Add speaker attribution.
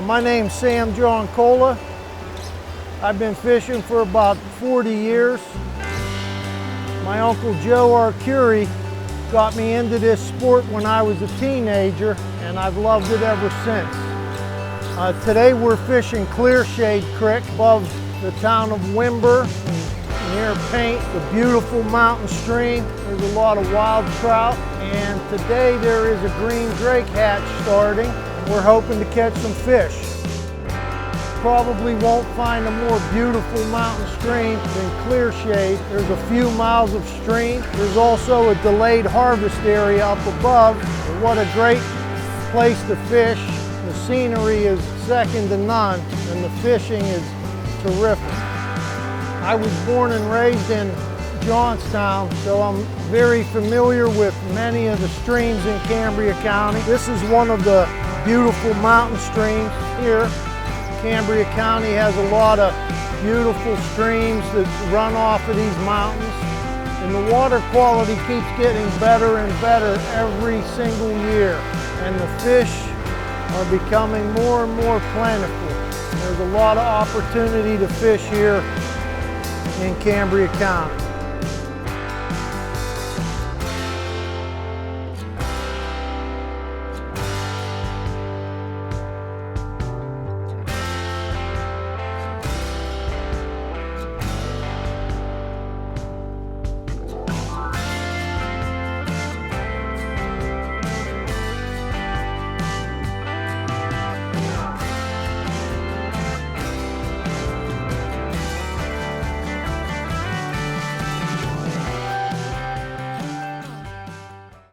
Speaker 1: My name's Sam Giancola. I've been fishing for about 40 years. My Uncle Joe Arcuri got me into this sport when I was a teenager, and I've loved it ever since. Today we're fishing Clearshade Creek above the town of Wimber, near Paint, the beautiful mountain stream. There's a lot of wild trout, and today there is a green drake hatch starting. We're hoping to catch some fish. Probably won't find a more beautiful mountain stream than Clearshade. There's a few miles of stream. There's also a delayed harvest area up above. And what a great place to fish. The scenery is second to none, and the fishing is terrific. I was born and raised in Johnstown, so I'm very familiar with many of the streams in Cambria County. This is one of the beautiful mountain streams here. Cambria County has a lot of beautiful streams that run off of these mountains, and the water quality keeps getting better and better every single year, and the fish are becoming more and more plentiful. There's a lot of opportunity to fish here in Cambria County.